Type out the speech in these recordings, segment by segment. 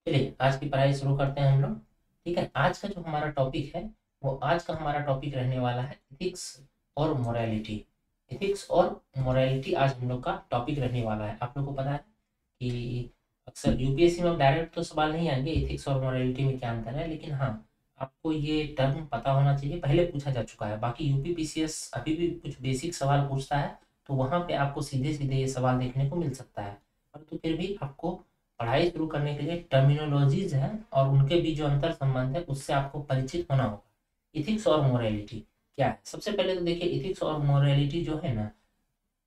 चलिए आज की पढ़ाई शुरू करते हैं हम लोग। ठीक है, आज का जो हमारा टॉपिक है वो आज का हमारा टॉपिक रहने वाला है इथिक्स और मोरालिटी। इथिक्स और मोरालिटी आज हम लोग का टॉपिक रहने वाला है। आप लोग को पता है कि अक्सर यूपीएससी में डायरेक्ट तो सवाल नहीं आएंगे इथिक्स और मोरालिटी में क्या अंतर है, लेकिन हाँ, आपको ये टर्म पता होना चाहिए, पहले पूछा जा चुका है। बाकी यूपी पीसीएस अभी भी कुछ बेसिक सवाल पूछता है, तो वहाँ पे आपको सीधे सीधे ये सवाल देखने को मिल सकता है। परंतु फिर भी आपको पढ़ाई शुरू करने के लिए टर्मिनोलॉजीज हैं और उनके बीच जो अंतर संबंध है उससे आपको परिचित होना होगा। इथिक्स और मोरालिटी क्या है? सबसे पहले तो देखिए, इथिक्स और मोरालिटी जो है ना,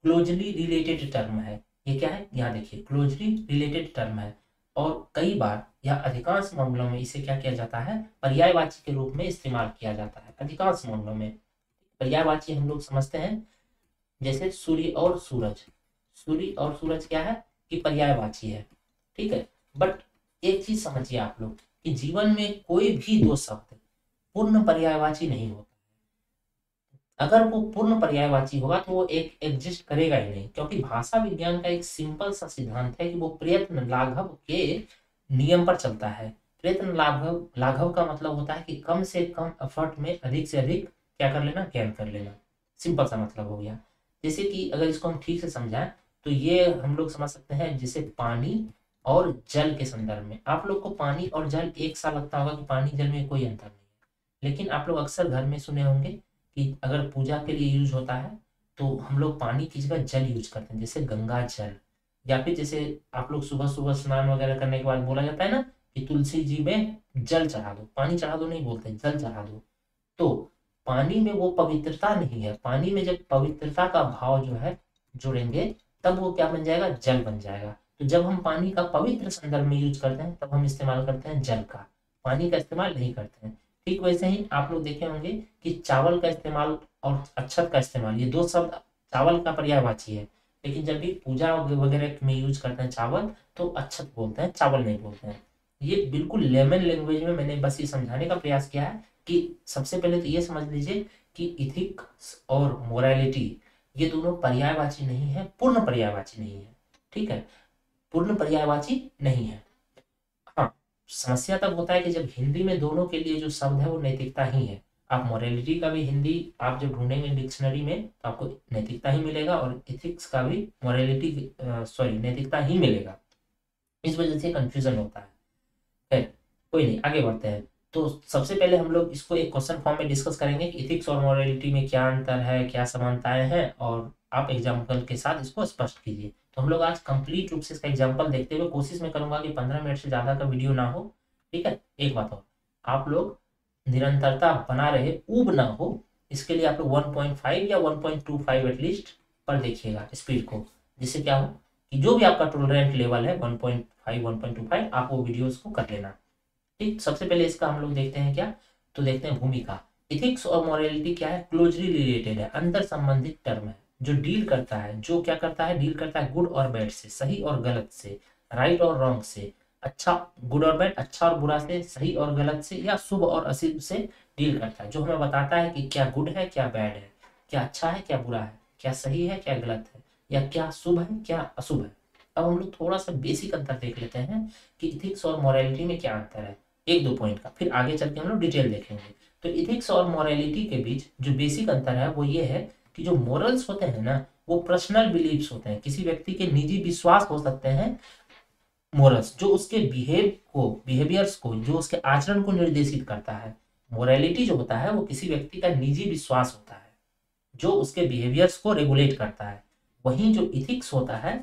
क्लोजली रिलेटेड टर्म है। ये क्या है? यहाँ देखिए, क्लोजली रिलेटेड टर्म है और कई बार या अधिकांश मामलों में इसे क्या किया जाता है, पर्यायवाची के रूप में इस्तेमाल किया जाता है। अधिकांश मामलों में पर्यायवाची हम लोग समझते हैं, जैसे सूर्य और सूरज। सूर्य और सूरज क्या है कि पर्यायवाची है। ठीक है, बट एक चीज समझिए आप लोग कि जीवन में कोई भी दो शब्द पूर्ण पर्यायवाची नहीं होता। अगर वो पूर्ण पर्यायवाची होगा तो वो एक एग्जिस्ट करेगा ही नहीं, क्योंकि भाषा विज्ञान का एक सिंपल सा सिद्धांत है कि वो प्रयत्न लाघव के नियम पर चलता है। प्रयत्न लाघव लाघव का मतलब होता है कि कम से कम एफर्ट में अधिक से अधिक क्या कर लेना, ज्ञान कर लेना। सिंपल सा मतलब हो गया। जैसे कि अगर इसको हम ठीक से समझाएं तो ये हम लोग समझ सकते हैं, जैसे पानी और जल के संदर्भ में। आप लोग को पानी और जल एक सा लगता होगा कि पानी जल में कोई अंतर नहीं है, लेकिन आप लोग अक्सर घर में सुने होंगे कि अगर पूजा के लिए यूज होता है तो हम लोग पानी की जगह जल यूज करते हैं, जैसे गंगा जल। या फिर जैसे आप लोग सुबह सुबह स्नान वगैरह करने के बाद बोला जाता है ना कि तुलसी जी में जल चढ़ा दो, पानी चढ़ा दो नहीं बोलते, जल चढ़ा दो। तो पानी में वो पवित्रता नहीं है। पानी में जब पवित्रता का भाव जो है जुड़ेंगे, तब वो क्या बन जाएगा, जल बन जाएगा। तो जब हम पानी का पवित्र संदर्भ में यूज करते हैं तब हम इस्तेमाल करते हैं जल का, पानी का इस्तेमाल नहीं करते हैं। ठीक वैसे ही आप लोग देखे होंगे कि चावल का इस्तेमाल और अक्षत का इस्तेमाल, ये दो शब्द चावल का पर्यायवाची है, लेकिन जब भी पूजा वगैरह में यूज करते हैं चावल तो अक्षत बोलते हैं, चावल नहीं बोलते हैं। ये बिल्कुल लेमन लैंग्वेज में मैंने बस ये समझाने का प्रयास किया है कि सबसे पहले तो ये समझ लीजिए कि इथिक्स और मोरालिटी ये दोनों पर्यायवाची नहीं है, पूर्ण पर्यायवाची नहीं है। ठीक है, पूर्ण पर्यायवाची नहीं है। हाँ, समस्या तब होता है कि जब हिंदी में दोनों के लिए जो शब्द है वो नैतिकता ही है। आप मोरालिटी का भी हिंदी आप जब ढूंढेंगे डिक्शनरी में तो आपको नैतिकता ही मिलेगा, और इथिक्स का भी मोरालिटी सॉरी नैतिकता ही मिलेगा। इस वजह से कंफ्यूजन होता है। खैर, कोई नहीं, आगे बढ़ते हैं। तो सबसे पहले हम लोग इसको एक क्वेश्चन फॉर्म में डिस्कस करेंगे कि इथिक्स और मोरालिटी में क्या अंतर है, क्या समानताएं हैं, और आप एग्जाम्पल के साथ इसको स्पष्ट कीजिए। तो हम लोग आज कंप्लीट रूप से इसका एग्जाम्पल देखते हुए कोशिश में करूंगा कि 15 मिनट से ज़्यादा का वीडियो ना हो। ठीक है, एक बात और, आप लोग निरंतरता बना रहे, ऊब ना हो, इसके लिए आप लोग 1.5 या 1.25 एटलीस्ट पर देखिएगा स्पीड को, जिससे क्या हो कि जो भी आपका टोलरेंट लेवल है 1.5 1.25 आप वो वीडियोस को कर लेना। ठीक, सबसे पहले इसका हम लोग देखते हैं क्या, तो देखते हैं भूमिका। इथिक्स और मोरालिटी क्या है, क्लोजली रिलेटेड है, अंतर संबंधित टर्म है, जो डील करता है, जो क्या करता है, डील करता है गुड और बैड से, सही और गलत से, राइट और रॉन्ग से, अच्छा गुड और बैड, अच्छा और बुरा से, सही और गलत से, या शुभ और अशुभ से डील करता है। जो हमें बताता है कि क्या गुड है क्या बैड है, क्या अच्छा है क्या बुरा है, क्या सही है क्या गलत है, या क्या शुभ है क्या अशुभ है। अब हम लोग थोड़ा सा बेसिक अंतर देख लेते हैं कि इथिक्स और मोरालिटी में क्या अंतर है, एक दो पॉइंट का, फिर आगे चल के हम लोग डिटेल देखेंगे। तो इथिक्स और मोरालिटी के बीच जो बेसिक अंतर है वो ये है कि जो मोरल्स होते हैं ना, वो पर्सनल बिलीव्स होते हैं, किसी व्यक्ति के निजी विश्वास हो सकते हैं। मोरल्स जो उसके बिहेवियर्स को, जो उसके आचरण को निर्देशित करता है। मोरालिटी जो होता है वो किसी व्यक्ति का निजी विश्वास होता है, जो उसके बिहेवियर्स को रेगुलेट करता है। वहीं जो इथिक्स होता है,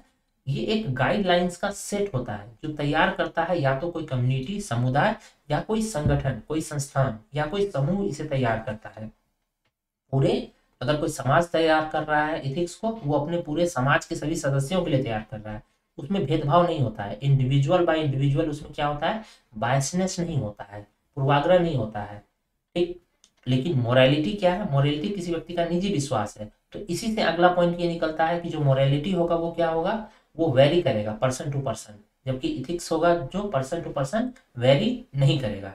ये एक गाइडलाइंस का सेट होता है जो तैयार करता है या तो कोई कम्युनिटी, समुदाय, या कोई संगठन, कोई संस्थान या कोई समूह इसे तैयार करता है। पूरे अगर कोई समाज तैयार कर रहा है इथिक्स को, वो अपने पूरे समाज के सभी सदस्यों के लिए तैयार कर रहा है। उसमें भेदभाव नहीं होता है, इंडिविजुअल बाय इंडिविजुअल उसमें क्या होता है, बायसनेस नहीं होता है, पूर्वाग्रह नहीं होता है। ठीक, लेकिन मोरालिटी क्या है, मोरालिटी किसी व्यक्ति का निजी विश्वास है। तो इसी से अगला पॉइंट ये निकलता है कि जो मोरालिटी होगा वो क्या होगा, वो वेरी करेगा पर्सन टू पर्सन, जबकि इथिक्स होगा जो पर्सन टू पर्सन वेरी नहीं करेगा।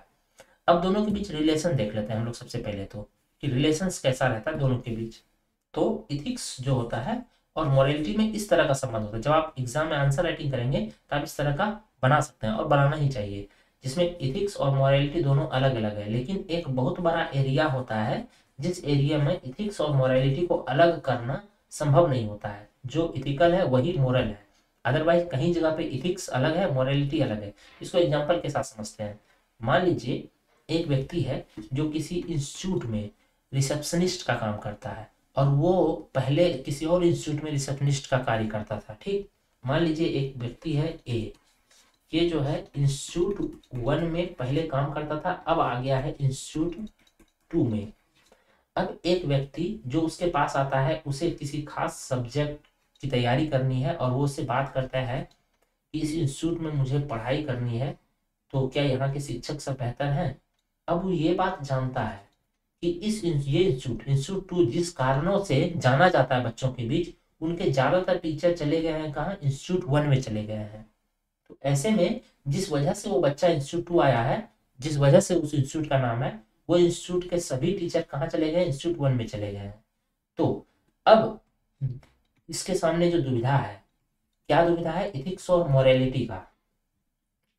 अब दोनों के बीच रिलेशन देख लेते हैं हम लोग सबसे पहले तो, कि रिलेशंस कैसा रहता है दोनों के बीच। तो इथिक्स जो होता है और मोरालिटी में इस तरह का संबंध होता है। जब आप एग्जाम में आंसर राइटिंग करेंगे तो आप इस तरह का बना सकते हैं और बनाना ही चाहिए, जिसमें इथिक्स और मोरालिटी दोनों अलग अलग है। लेकिन एक बहुत बड़ा एरिया होता है जिस एरिया में इथिक्स और मोरालिटी को अलग करना संभव नहीं होता है। जो इथिकल है वही मोरल है, अदरवाइज कहीं जगह पे इथिक्स अलग है, मोरालिटी अलग है। इसको एग्जाम्पल के साथ समझते हैं। मान लीजिए एक व्यक्ति है जो किसी इंस्टीट्यूट में रिसेप्शनिस्ट का काम करता है, और वो पहले किसी और इंस्टीट्यूट में रिसेप्शनिस्ट का कार्य करता था। ठीक, मान लीजिए एक व्यक्ति है ए, ये जो है इंस्टीट्यूट 1 में पहले काम करता था, अब आ गया है इंस्टीट्यूट 2 में। अब एक व्यक्ति जो उसके पास आता है, उसे किसी खास सब्जेक्ट की तैयारी करनी है और वो उससे बात करता है कि इस इंस्टीट्यूट में मुझे पढ़ाई करनी है, तो क्या यहाँ के शिक्षक सब बेहतर हैं। अब वो ये बात जानता है कि ये इंस्टीट्यूट 2 जिस कारणों से जाना जाता है बच्चों के बीच, उनके ज्यादातर टीचर चले गए हैं कहाँ, इंस्टीट्यूट 1 में चले गए हैं। तो ऐसे में जिस वजह से वो बच्चा इंस्टीट्यूट 2 आया है, जिस वजह से उस इंस्टीट्यूट का नाम है, वो इंस्टीट्यूट के सभी टीचर कहाँ चले गए, इंस्टीट्यूट 1 में चले गए हैं। तो अब इसके सामने जो दुविधा है, क्या दुविधा है, इथिक्स और मोरालिटी का।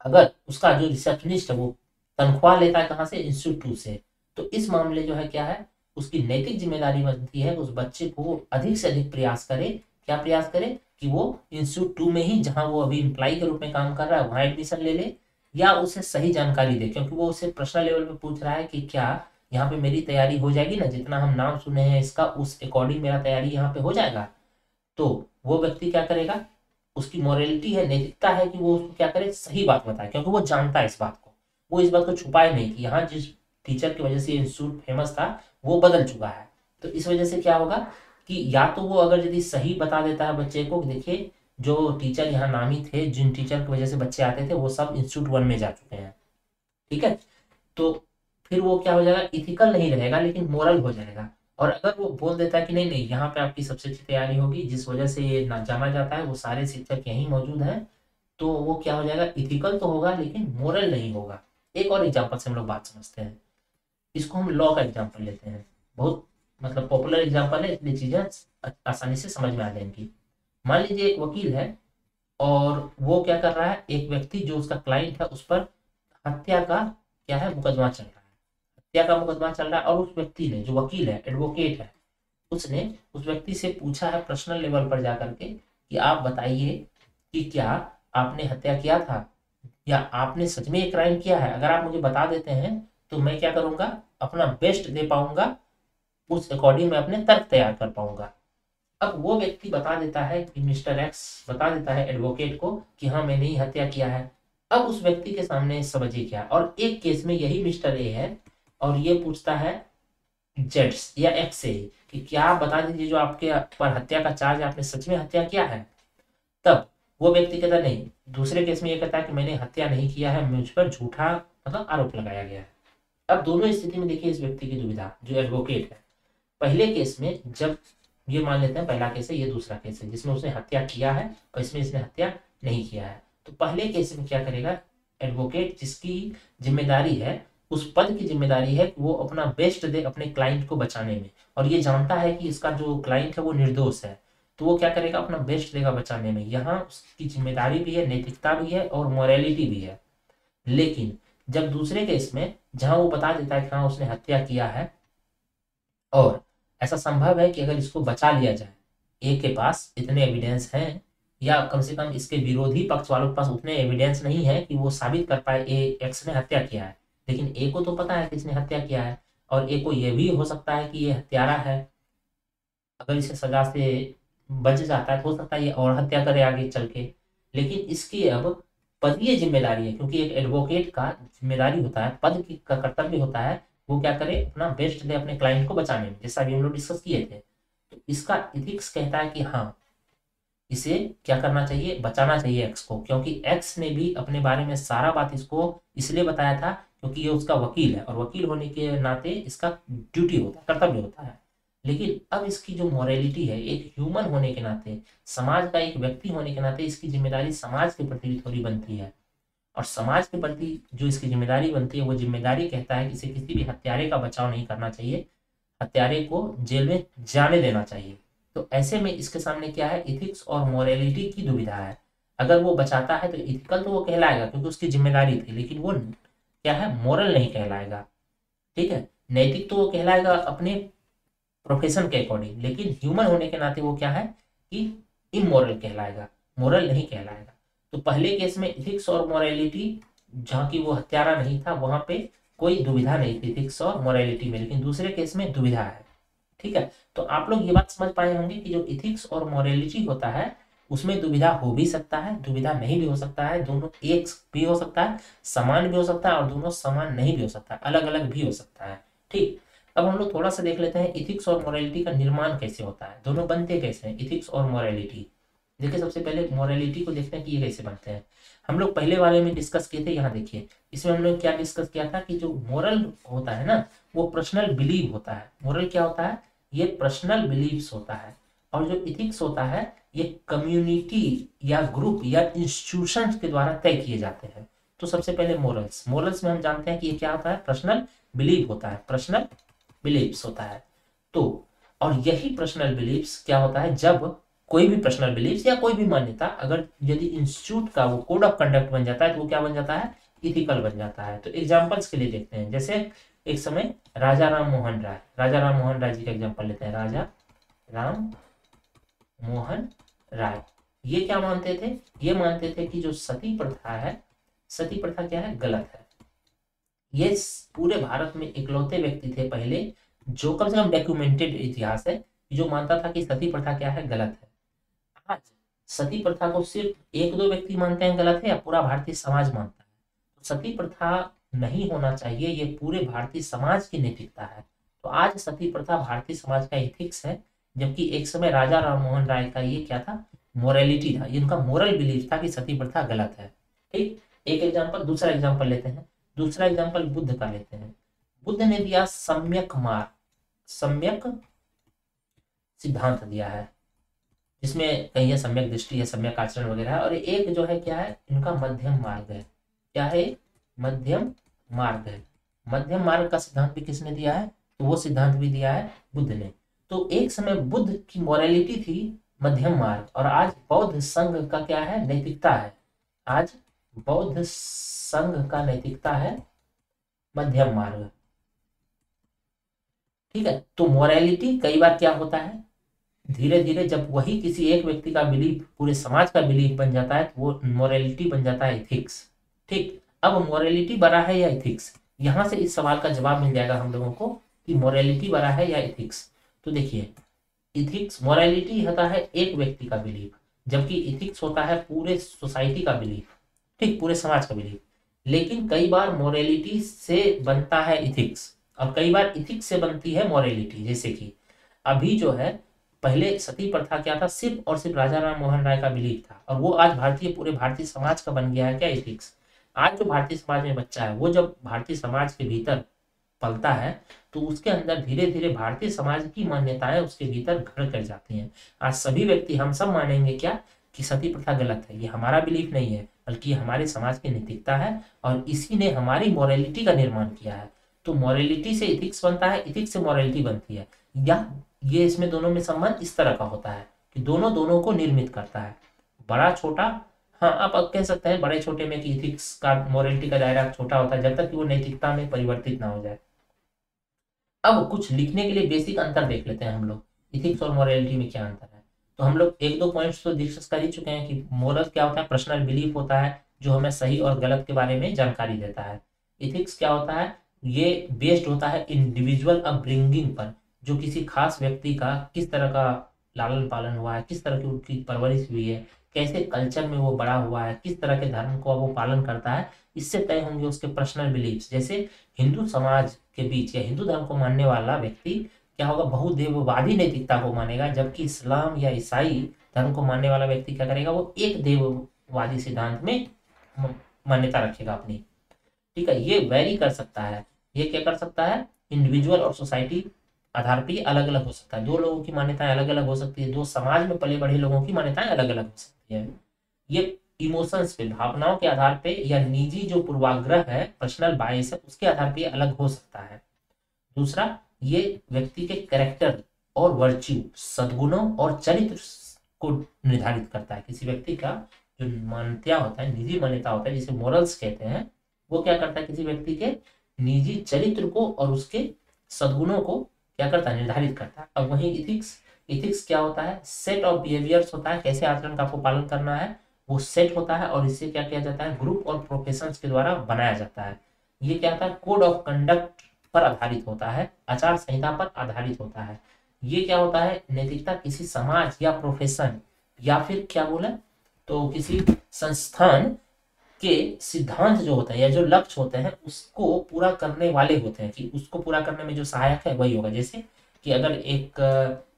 अगर उसका जो रिसेप्शनिस्ट है वो तनख्वाह लेता है कहाँ से, इंस्टीट्यूट 2 से, तो इस मामले जो है क्या है, उसकी नैतिक जिम्मेदारी बनती है उस बच्चे को अधिक से अधिक प्रयास करे। क्या प्रयास करे कि वो इंस्टीट्यूट 2 में ही, जहां वो अभी एम्प्लॉय के रूप में काम कर रहा है, वहां एडमिशन ले ले, या उसे सही जानकारी दे, क्योंकि वो उसे पर्सनल लेवल पे पूछ रहा है कि क्या यहाँ पे मेरी तैयारी हो जाएगी ना, जितना हम नाम सुने हैं इसका, उस अकॉर्डिंग मेरा तैयारी यहाँ पे हो जाएगा। तो वो व्यक्ति क्या करेगा, उसकी मोरालिटी है, नैतिकता है कि वो उसको क्या करे, सही बात बताए, क्योंकि वो जानता है इस बात को। वो इस बात को छुपाए नहीं कि यहाँ जिस टीचर की वजह से इंस्टीट्यूट फेमस था वो बदल चुका है। तो इस वजह से क्या होगा कि या तो वो अगर यदि सही बता देता है बच्चे को, देखिए जो टीचर यहाँ नामी थे, जिन टीचर की वजह से बच्चे आते थे, वो सब इंस्टीट्यूट 1 में जा चुके हैं। ठीक है, तो फिर वो क्या हो जाएगा, इथिकल नहीं रहेगा लेकिन मोरल हो जाएगा। और अगर वो बोल देता है कि नहीं नहीं, यहाँ पे आपकी सबसे अच्छी तैयारी होगी, जिस वजह से ये ना जाना जाता है, वो सारे शिक्षक यहीं मौजूद हैं, तो वो क्या हो जाएगा, इथिकल तो होगा लेकिन मोरल नहीं होगा। एक और एग्जांपल से हम लोग बात समझते हैं। इसको हम लॉ का एग्जांपल लेते हैं, बहुत मतलब पॉपुलर एग्जांपल है, इसलिए चीजें आसानी से समझ में आ जाएंगी। मान लीजिए एक वकील है और वो क्या कर रहा है, एक व्यक्ति जो उसका क्लाइंट है उस पर हत्या का क्या है, मुकदमा चल रहा है, हत्या का मुकदमा चल रहा है। और उस व्यक्ति ने, जो वकील है, एडवोकेट है, उसने उस व्यक्ति से पूछा है पर्सनल लेवल पर जाकर के कि आप बताइए कि क्या आपने हत्या किया था, या आपने सच में एक क्राइम किया है। अगर आप मुझे बता देते हैं तो मैं क्या करूंगा, अपना बेस्ट दे पाऊंगा, उस अकॉर्डिंग मैं अपने तर्क तैयार कर पाऊंगा। अब वो व्यक्ति बता देता है कि मिस्टर एक्स बता देता है एडवोकेट को कि हाँ मैंने ही हत्या किया है। अब उस व्यक्ति के सामने समझिए क्या, और एक केस में यही मिस्टर ए है और ये पूछता है जेड या एक्स से कि क्या आप बता दीजिए जो आपके पर हत्या का चार्ज है, आपने सच में हत्या किया है। तब वो व्यक्ति कहता नहीं, दूसरे केस में ये कहता है कि मैंने हत्या नहीं किया है, मुझ पर झूठा मतलब आरोप लगाया गया है। अब दोनों स्थिति में देखिए इस व्यक्ति की दुविधा, जो एडवोकेट है, पहले केस में जब ये मान लेते हैं पहला केस है, ये दूसरा केस है जिसमें उसने हत्या किया है और इसमें इसने हत्या नहीं किया है, तो पहले केस में क्या करेगा एडवोकेट, जिसकी जिम्मेदारी है, उस पद की जिम्मेदारी है कि वो अपना बेस्ट दे अपने क्लाइंट को बचाने में, और ये जानता है कि इसका जो क्लाइंट है वो निर्दोष है, तो वो क्या करेगा, अपना बेस्ट देगा बचाने में। यहाँ उसकी जिम्मेदारी भी है, नैतिकता भी है और मोरालिटी भी है। लेकिन जब दूसरे केस में जहां वो बता देता है कि हाँ उसने हत्या किया है, और ऐसा संभव है कि अगर इसको बचा लिया जाए, ए के पास इतने एविडेंस हैं, या कम से कम इसके विरोधी पक्ष वालों के पास उतने एविडेंस नहीं है कि वो साबित कर पाए ए एक्स ने हत्या किया है, लेकिन ए को तो पता है कि इसने हत्या किया है, और ए को यह भी हो सकता है कि ये हत्यारा है, अगर इसे सजा से बच जाता है तो हो सकता है ये और हत्या करे आगे चल के। लेकिन इसकी अब पदीय जिम्मेदारी है, क्योंकि एक एडवोकेट का जिम्मेदारी होता है, पद की का कर्तव्य होता है, वो क्या करे, अपना बेस्ट दे अपने क्लाइंट को बचाने में, जैसा अभी हम लोग डिस्कस किए थे। तो इसका इथिक्स कहता है कि हाँ इसे क्या करना चाहिए, बचाना चाहिए एक्स को, क्योंकि एक्स ने भी अपने बारे में सारा बात इसको इसलिए बताया था क्योंकि ये उसका वकील है, और वकील होने के नाते इसका ड्यूटी होता है, कर्तव्य होता है। लेकिन अब इसकी जो मोरालिटी है, एक ह्यूमन होने के नाते, समाज का एक व्यक्ति होने के नाते, इसकी जिम्मेदारी समाज के प्रति भी थोड़ी बनती है, और समाज के प्रति जो इसकी जिम्मेदारी बनती है, वो जिम्मेदारी कहता है कि इसे किसी भी हत्यारे का बचाव नहीं करना चाहिए, हत्यारे को जेल में जाने देना चाहिए। तो ऐसे में इसके सामने क्या है, इथिक्स और मोरालिटी की दुविधा है। अगर वो बचाता है तो इथिकल तो वो कहलाएगा क्योंकि उसकी जिम्मेदारी थी, लेकिन वो क्या है, मोरल नहीं कहलाएगा। ठीक है, नैतिक तो वो कहलाएगा अपने प्रोफेशन के अकॉर्डिंग, लेकिन ह्यूमन होने के नाते वो क्या है कि इमोरल कहलाएगा, मोरल नहीं कहलाएगा। तो पहले केस में इथिक्स और मोरालिटी, जहाँ की वो हत्यारा नहीं था वहां पे कोई दुविधा नहीं थी इथिक्स और मोरालिटी में, लेकिन दूसरे केस में दुविधा है। ठीक है, तो आप लोग ये बात समझ पाए होंगे कि जो इथिक्स और मोरालिटी होता है उसमें दुविधा हो भी सकता है, दुविधा नहीं भी हो सकता है, दोनों एक भी हो सकता है, समान भी हो सकता है, और दोनों समान नहीं भी हो सकता, अलग अलग भी हो सकता है। ठीक, अब हम लोग थोड़ा सा देख लेते हैं इथिक्स और मोरालिटी का निर्माण कैसे होता है, दोनों बनते कैसे हैं इथिक्स और मोरालिटी। देखिए, सबसे पहले मोरालिटी को देखते हैं कि ये कैसे बनते हैं। हम लोग पहले वाले में डिस्कस किए थे, यहाँ देखिए इसमें हम लोग क्या डिस्कस किया था कि जो मोरल होता है ना वो पर्सनल बिलीव होता है। मोरल क्या होता है, ये पर्सनल बिलीव्स होता है। और जो इथिक्स होता है ये कम्युनिटी या ग्रुप या इंस्टीट्यूशन के द्वारा तय किए जाते हैं। तो सबसे पहले मोरल्स, मोरल्स में हम जानते हैं कि ये क्या होता है, पर्सनल बिलीव होता है, पर्सनल बिलीव्स होता है। तो और यही पर्सनल बिलीव्स क्या होता है, जब कोई भी पर्सनल बिलीव्स या कोई भी मान्यता अगर यदि इंस्टीट्यूट का वो कोड ऑफ कंडक्ट बन जाता है तो वो क्या बन जाता है, इथिकल बन जाता है। तो एग्जांपल्स के लिए देखते हैं, जैसे एक समय राजा राम मोहन राय, राजा राम मोहन राय जी का एग्जांपल लेते हैं। राजा राम मोहन राय ये क्या मानते थे, ये मानते थे कि जो सती प्रथा है, सती प्रथा क्या है, गलत है। ये पूरे भारत में इकलौते व्यक्ति थे पहले, जो कम से कम डॉक्यूमेंटेड इतिहास है, जो मानता था कि सती प्रथा क्या है, गलत है। आज सती प्रथा को सिर्फ एक दो व्यक्ति मानते हैं गलत है या पूरा भारतीय समाज मानता है। तो सती प्रथा नहीं होना चाहिए, ये पूरे भारतीय समाज की नैतिकता है। तो आज सती प्रथा भारतीय समाज का एथिक्स है, जबकि एक समय राजा राम मोहन राय का ये क्या था, मोरालिटी था, ये उनका मोरल बिलीफ था कि सती प्रथा गलत है। ठीक, एक एग्जाम्पल, दूसरा एग्जाम्पल लेते हैं। दूसरा एग्जाम्पल बुद्ध का लेते हैं। बुद्ध ने दिया सम्यक मार्ग, सम्यक सिद्धांत दिया है, जिसमें कहीं है सम्यक दृष्टि है, सम्यक आचरण वगैरह है, और एक जो है क्या है, इनका मध्यम मार्ग है। क्या है, मध्यम मार्ग है। मध्यम मार्ग का सिद्धांत भी किसने दिया है, तो वो सिद्धांत भी दिया है बुद्ध ने। तो एक समय बुद्ध की मोरालिटी थी मध्यम मार्ग, और आज बौद्ध संघ का क्या है, नैतिकता है। आज बौद्ध संघ का नैतिकता है मध्यम मार्ग। ठीक है, तो मोरालिटी कई बार क्या होता है, धीरे धीरे जब वही किसी एक व्यक्ति का बिलीफ पूरे समाज का बिलीफ बन जाता है तो वो मोरालिटी बन जाता है इथिक्स। ठीक, अब मोरालिटी बड़ा है या इथिक्स, यहां से इस सवाल का जवाब मिल जाएगा हम लोगों को कि मोरालिटी बड़ा है या इथिक्स। तो देखिए, इथिक्स, मोरालिटी होता है एक व्यक्ति का बिलीफ, जबकि इथिक्स होता है पूरे सोसाइटी का बिलीफ, ठीक, पूरे समाज का बिलीफ। लेकिन कई बार मोरालिटी से बनता है इथिक्स और कई बार इथिक्स से बनती है मोरालिटी। जैसे कि अभी जो है, पहले सती प्रथा क्या था, सिर्फ और सिर्फ राजा राम मोहन राय का बिलीफ था, और वो आज पूरे भारतीय समाज का बन गया है क्या, इथिक्स। आज जो भारतीय समाज में बच्चा है वो जब भारतीय समाज के भीतर पलता है तो उसके अंदर धीरे धीरे भारतीय समाज की मान्यताएं उसके भीतर घर कर जाती हैं। आज सभी व्यक्ति, हम सब मानेंगे क्या कि सती प्रथा गलत है, ये हमारा बिलीफ नहीं है बल्कि ये हमारे समाज की नैतिकता है, और इसी ने हमारी मोरालिटी का निर्माण किया है। तो मोरालिटी से इथिक्स बनता है, इथिक्स से मोरालिटी बनती है, या ये इसमें दोनों में संबंध इस तरह का होता है कि दोनों दोनों को निर्मित करता है, बड़ा छोटा। हाँ, आप अब कह सकते हैं बड़े छोटे में कि इथिक्स का, मोरालिटी का दायरा छोटा होता है जब तक कि वो नैतिकता में परिवर्तित ना हो जाए। अब कुछ लिखने के लिए बेसिक अंतर देख लेते हैं हम लोग, इथिक्स और मोरालिटी में क्या अंतर है। तो हम लोग एक दो पॉइंट्स तो डिस्कस कर ही चुके हैं कि मोरल क्या होता है, पर्सनल बिलीफ होता है जो हमें सही और गलत के बारे में जानकारी देता है। इथिक्स क्या होता है, ये बेस्ड होता है इंडिविजुअल अपब्रिंगिंग पर, जो किसी खास व्यक्ति का किस तरह का लालन पालन हुआ है, किस तरह की उनकी परवरिश हुई है, कैसे कल्चर में वो बड़ा हुआ है, किस तरह के धर्म को वो पालन करता है, इससे तय होंगे उसके पर्सनल बिलीफ्स। जैसे हिंदू समाज के बीच या हिंदू धर्म को मानने वाला व्यक्ति क्या होगा, बहुदेववादी नैतिकता को मानेगा, जबकि इस्लाम या ईसाई धर्म को मानने वाला व्यक्ति क्या करेगा, वो एक देववादी सिद्धांत में मान्यता रखेगा अपनी। ठीक है, ये वेरी कर सकता है, ये क्या कर सकता है, इंडिविजुअल और सोसाइटी आधार पर अलग अलग हो सकता है। दो लोगों की मान्यताएं अलग अलग हो सकती है, दो समाज में पले बढ़े लोगों की मान्यताएं अलग अलग हो सकती है। ये इमोशंस पे, भावनाओं के आधार पे, या निजी जो पूर्वाग्रह है, पर्सनल बायस है, उसके आधार पे अलग हो सकता है। दूसरा, ये व्यक्ति के कैरेक्टर और वर्च्यू, सद्गुणों और चरित्र को निर्धारित करता है। किसी व्यक्ति का जो मान्यता होता है, निजी मान्यता होता है, जिसे मोरल्स कहते हैं, वो क्या करता है, किसी व्यक्ति के निजी चरित्र को और उसके सद्गुणों को क्या करता है, निर्धारित करता है। अब वही इथिक्स क्या होता है, सेट ऑफ बिहेवियर्स होता है, कैसे आचरण का आपको पालन करना है वो सेट होता है, और इससे क्या किया जाता है, ग्रुप और प्रोफेशंस के द्वारा बनाया जाता है। ये क्या होता है, कोड ऑफ कंडक्ट पर आधारित होता है, आचार संहिता पर आधारित होता है। ये क्या होता है, नैतिकता किसी समाज या प्रोफेशन या फिर क्या बोले तो किसी संस्थान के सिद्धांत जो होते हैं या जो लक्ष्य होते हैं उसको पूरा करने वाले होते हैं, कि उसको पूरा करने में जो सहायक है वही होगा। जैसे कि अगर एक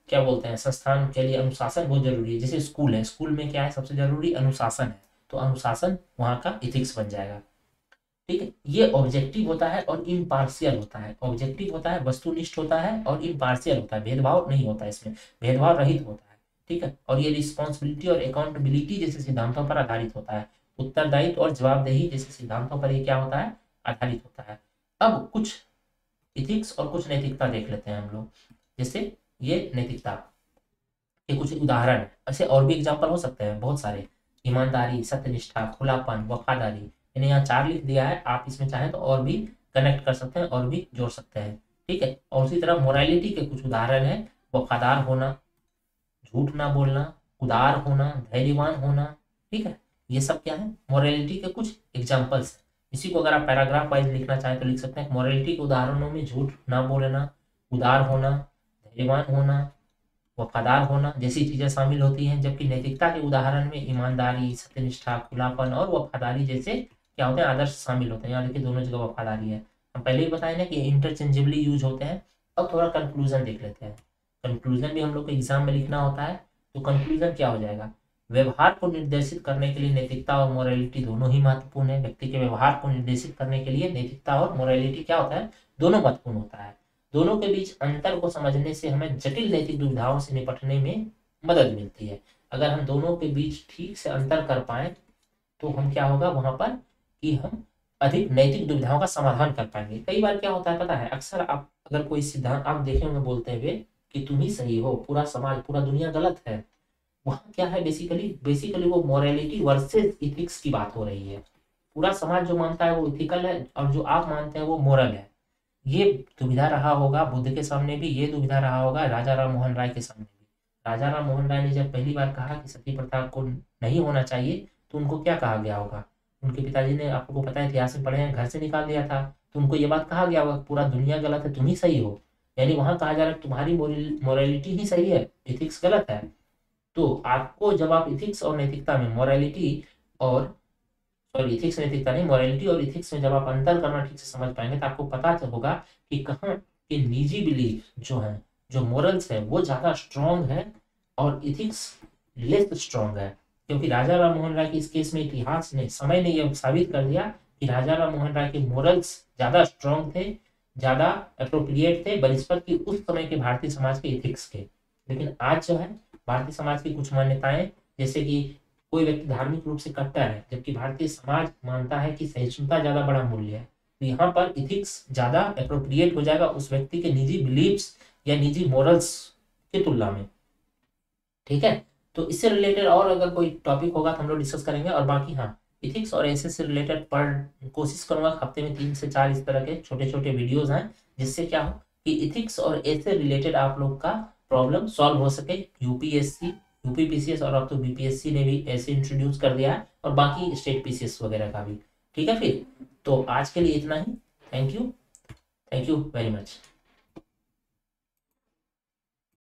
क्या बोलते हैं, संस्थान के लिए अनुशासन बहुत जरूरी है, जैसे स्कूल है, स्कूल में क्या है सबसे जरूरी, अनुशासन है, तो अनुशासन वहाँ का इथिक्स बन जाएगा। ठीक है, ये ऑब्जेक्टिव होता है और इम्पार्शियल होता है। ऑब्जेक्टिव होता है, वस्तुनिष्ठ होता है, और इम्पार्शियल होता है, भेदभाव नहीं होता है, इसमें भेदभाव रहित होता है। ठीक है, और ये रिस्पॉन्सिबिलिटी और अकाउंटेबिलिटी जैसे सिद्धांतों पर आधारित होता है। उत्तरदायित्व और जवाबदेही जैसे सिद्धांतों पर ये क्या होता है, आधारित होता है। अब कुछ इथिक्स और कुछ नैतिकता देख लेते हैं हम लोग। जैसे ये नैतिकता के कुछ उदाहरण है, ऐसे और भी एग्जाम्पल हो सकते हैं बहुत सारे, ईमानदारी, सत्यनिष्ठा, खुलापन, वफादारी। मैंने यहाँ 4 लिख दिया है, आप इसमें चाहें तो और भी कनेक्ट कर सकते हैं और भी जोड़ सकते हैं। ठीक है, और उसी तरह मोरालिटी के कुछ उदाहरण है, वफादार होना, झूठ ना बोलना, उदार होना, धैर्यवान होना। ठीक है, ये सब क्या है, मोरालिटी के कुछ एग्जाम्पल्स हैं। इसी को अगर आप पैराग्राफ वाइज लिखना चाहें तो लिख सकते हैं। मोरालिटी के उदाहरणों में झूठ ना बोलना, उदार होना, धैर्यवान होना, वफादार होना जैसी चीजें शामिल होती हैं, जबकि नैतिकता के उदाहरण में ईमानदारी, सत्यनिष्ठा, खुलापन और वफादारी जैसे क्या होते हैं, आदर्श शामिल होते हैं। यहाँ देखिए दोनों जगह वफादारी है, हम पहले ही बताए ना कि इंटरचेंजेबली यूज होते हैं। अब थोड़ा कंक्लूजन देख लेते हैं। कंक्लूजन भी हम लोग को एग्जाम में लिखना होता है, तो कंक्लूजन क्या हो जाएगा, व्यवहार को निर्देशित करने के लिए नैतिकता और मोरालिटी दोनों ही महत्वपूर्ण है। व्यक्ति के व्यवहार को निर्देशित करने के लिए नैतिकता और मोरालिटी क्या होता है, दोनों महत्वपूर्ण होता है। दोनों के बीच अंतर को समझने से हमें जटिल नैतिक दुविधाओं से निपटने में मदद मिलती है। अगर हम दोनों के बीच ठीक से अंतर कर पाए तो हम क्या होगा वहां पर, कि हम अधिक नैतिक दुविधाओं का समाधान कर पाएंगे। कई बार क्या होता है पता है, अक्सर आप अगर कोई सिद्धांत आप देखे होंगे बोलते हुए कि तुम ही सही हो, पूरा समाज पूरा दुनिया गलत है, वहां क्या है, बेसिकली वो मोरालिटी वर्सेस इथिक्स की बात हो रही है। पूरा समाज जो मानता है वो इथिकल है, और जो आप मानते हैं वो मोरल है। ये दुविधा रहा होगा बुद्ध के सामने भी, ये दुविधा रहा होगा राजा राम मोहन राय के सामने भी। राजा राम मोहन राय ने जब पहली बार कहा कि सती प्रथा को नहीं होना चाहिए, तो उनको क्या कहा गया होगा, उनके पिताजी ने, आपको पता है इतिहास में पढ़े हैं, घर से निकाल दिया था। तो उनको ये बात कहा गया होगा पूरा दुनिया गलत है, तुम ही सही हो। यानी वहां कहा जा रहा है तुम्हारी मोरालिटी ही सही है, इथिक्स गलत है। तो आपको जब आप इथिक्स और नैतिकता में मोरालिटी और सॉरी इथिक्स नैतिकता नहीं, मोरालिटी और इथिक्स में जब आप अंतर करना ठीक से समझ पाएंगे तो आपको पता होगा कि कहाँ के निजी बिलीफ जो है, जो मोरल्स है वो ज्यादा स्ट्रॉन्ग है और इथिक्स लेस स्ट्रॉन्ग है। क्योंकि राजा राम मोहन राय की इस केस में इतिहास ने, समय ने यह साबित कर दिया कि राजा राम मोहन राय के मोरल्स ज्यादा स्ट्रॉन्ग थे, ज्यादा अप्रोप्रिएट थे बनिस्पत की उस समय के भारतीय समाज के इथिक्स के। लेकिन आज जो है भारतीय समाज की कुछ मान्यताएं, जैसे कि कोई व्यक्ति धार्मिक रूप से कट्टर है, जबकि भारतीय समाज मानता है कि सहिष्णुता ज्यादा बड़ा मूल्य है, तो यहाँ पर इथिक्स ज्यादा अप्रोप्रिएट हो जाएगा उस व्यक्ति के निजी बिलीव्स या निजी मोरल्स की तुलना में। ठीक है, तो इससे रिलेटेड और अगर कोई टॉपिक होगा तो हम लोग डिस्कस करेंगे। और बाकी हाँ, इथिक्स और ऐसे से रिलेटेड पढ़ कोशिश करूंगा हफ्ते में 3 से 4 इस तरह के छोटे छोटे वीडियोज हैं, जिससे क्या हो कि इथिक्स और ऐसे रिलेटेड आप लोग का प्रॉब्लम सॉल्व हो सके। यूपीएससी, यूपीपीसीएस और अब तो बीपीएससी ने भी ऐसे इंट्रोड्यूस कर दिया है, और बाकी स्टेट पीसीएस वगैरह का भी। ठीक है, फिर तो आज के लिए इतना ही। Thank you very much.